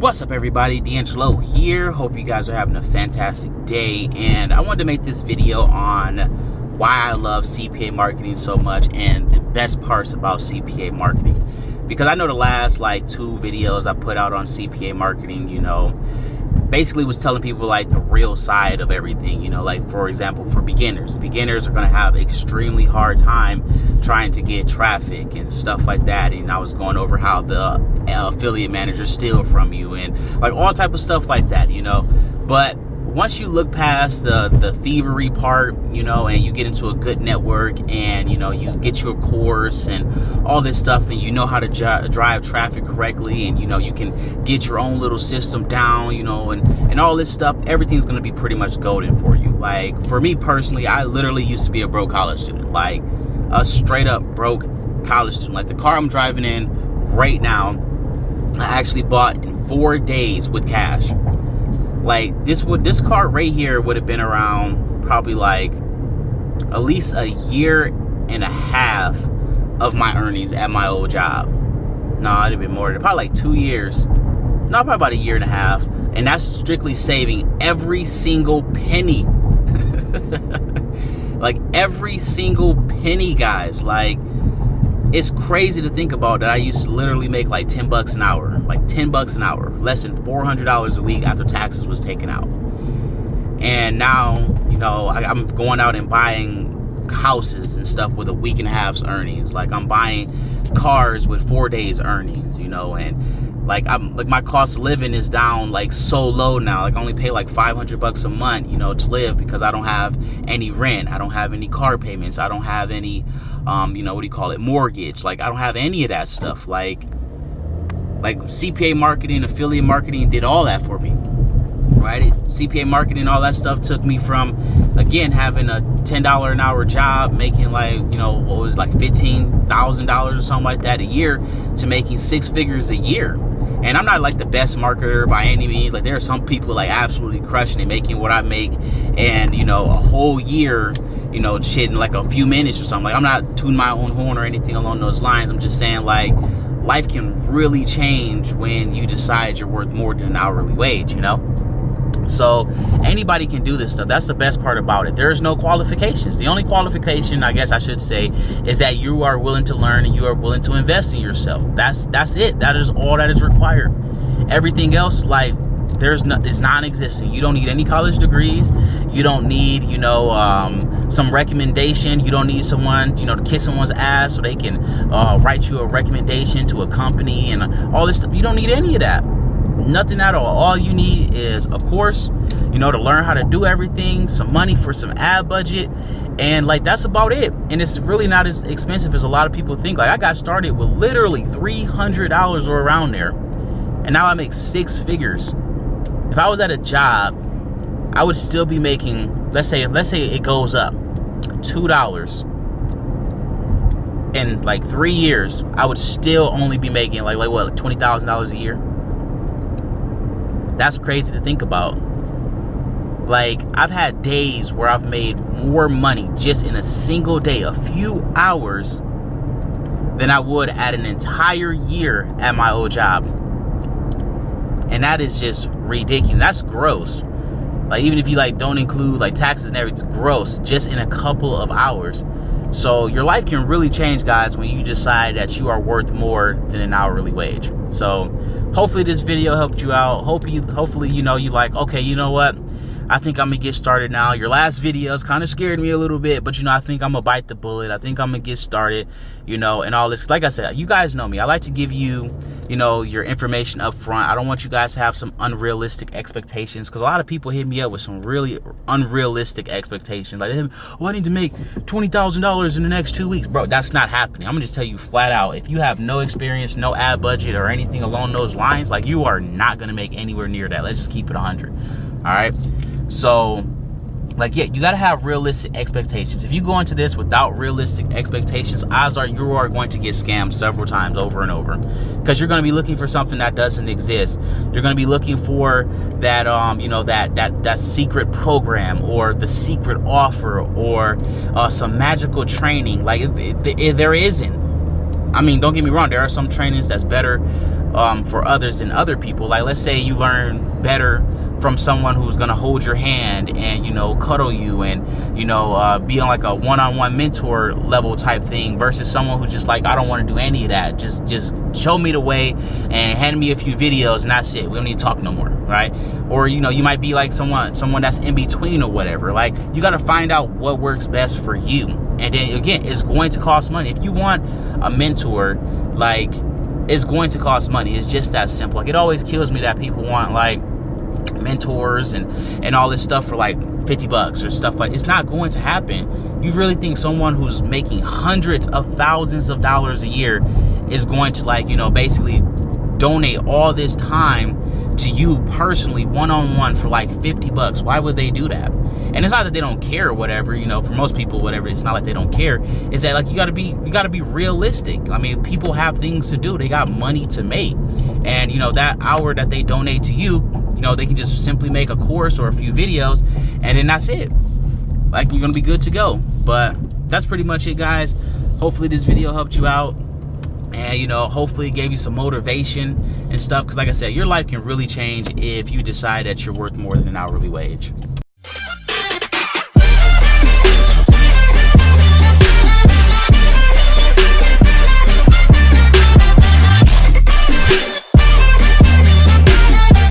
What's up, everybody? DeAngelo here. Hope you guys are having a fantastic day, and I wanted to make this video on why I love CPA marketing so much and the best parts about CPA marketing, because I know the last like 2 videos I put out on CPA marketing, basically was telling people like the real side of everything. Like, for example, for beginners are going to have extremely hard time trying to get traffic and stuff like that, and I was going over how the affiliate managers steal from you and like all type of stuff like that, but once you look past the thievery part, and you get into a good network, and you get your course and all this stuff, and you know how to drive traffic correctly, and you can get your own little system down, and all this stuff, everything's going to be pretty much golden for you. Like, for me personally, I literally used to be a broke college student, like a straight up broke college student. Like, the car I'm driving in right now, I actually bought in 4 days with cash. Like, this car right here would have been around probably like at least a year and a half of my earnings at my old job. No, it'd have been more than probably like 2 years. No, probably about a year and a half. And that's strictly saving every single penny. Like, every single penny, guys. Like, it's crazy to think about that I used to literally make like 10 bucks an hour, like 10 bucks an hour, less than $400 a week after taxes was taken out. And now, I'm going out and buying houses and stuff with a week and a half's earnings. Like, I'm buying cars with 4 days earnings, and like my cost of living is down like so low now. Like, I only pay like 500 bucks a month, to live, because I don't have any rent. I don't have any car payments. I don't have any mortgage. Like, I don't have any of that stuff. Like CPA marketing, affiliate marketing did all that for me, right? CPA marketing, all that stuff took me from, again, having a $10 an hour job, making like, what was like $15,000 or something like that a year, to making 6 figures a year. And I'm not like the best marketer by any means. Like, there are some people like absolutely crushing it, making what I make, and a whole year, shit in like a few minutes or something. Like, I'm not tooting my own horn or anything along those lines. I'm just saying, like, life can really change when you decide you're worth more than an hourly wage, So anybody can do this stuff. That's the best part about it. There's no qualifications. The only qualification, I guess I should say, is that you are willing to learn and you are willing to invest in yourself. That's it. That is all that is required. Everything else, like, is non-existent. You don't need any college degrees. You don't need, some recommendation. You don't need someone, to kiss someone's ass so they can write you a recommendation to a company and all this stuff. You don't need any of that. Nothing at all. All you need is a course, to learn how to do everything, some money for some ad budget, and like, that's about it. And it's really not as expensive as a lot of people think. Like, I got started with literally $300 or around there, and now I make 6 figures. If I was at a job, I would still be making, let's say it goes up $2 in like 3 years, I would still only be making like what, $20,000 a year. That's crazy to think about. Like, I've had days where I've made more money just in a single day, a few hours, than I would at an entire year at my old job. And that is just ridiculous. That's gross. Like, even if you like don't include like taxes and everything, it's gross just in a couple of hours. So your life can really change, guys, when you decide that you are worth more than an hourly wage. So hopefully this video helped you out. Hopefully, you like, okay, you know what? I think I'm gonna get started now. Your last videos kind of scared me a little bit, but I think I'm gonna bite the bullet. I think I'm gonna get started, and all this. Like I said, you guys know me. I like to give you, your information up front. I don't want you guys to have some unrealistic expectations, because a lot of people hit me up with some really unrealistic expectations. Like, oh, I need to make $20,000 in the next 2 weeks. Bro, that's not happening. I'm gonna just tell you flat out, if you have no experience, no ad budget or anything along those lines, like, you are not gonna make anywhere near that. Let's just keep it 100. All right. So like, yeah, you got to have realistic expectations. If you go into this without realistic expectations, odds are you are going to get scammed several times over and over, because you're going to be looking for something that doesn't exist. You're going to be looking for that, that secret program, or the secret offer, or some magical training. Like, there isn't. I mean, don't get me wrong. There are some trainings that's better for others than other people. Like, let's say you learn better from someone who's gonna hold your hand and, cuddle you and, be on like a one-on-one mentor level type thing, versus someone who's just like, I don't want to do any of that. Just show me the way and hand me a few videos and that's it. We don't need to talk no more, right? Or, you might be like someone that's in between or whatever. Like, you got to find out what works best for you. And then again, it's going to cost money. If you want a mentor, like, it's going to cost money. It's just that simple. Like, it always kills me that people want like mentors and all this stuff for like $50 or stuff like. It's not going to happen. You really think someone who's making hundreds of thousands of dollars a year is going to, like, basically donate all this time to you personally, one-on-one, for like $50? Why would they do that? And it's not that they don't care or whatever, for most people, whatever, it's not like they don't care. It's that, like, you gotta be realistic. I mean, people have things to do. They got money to make. And, that hour that they donate to you, they can just simply make a course or a few videos, and then that's it. Like, you're gonna be good to go. But that's pretty much it, guys. Hopefully this video helped you out, and hopefully it gave you some motivation and stuff, because like I said, your life can really change if you decide that you're worth more than an hourly wage.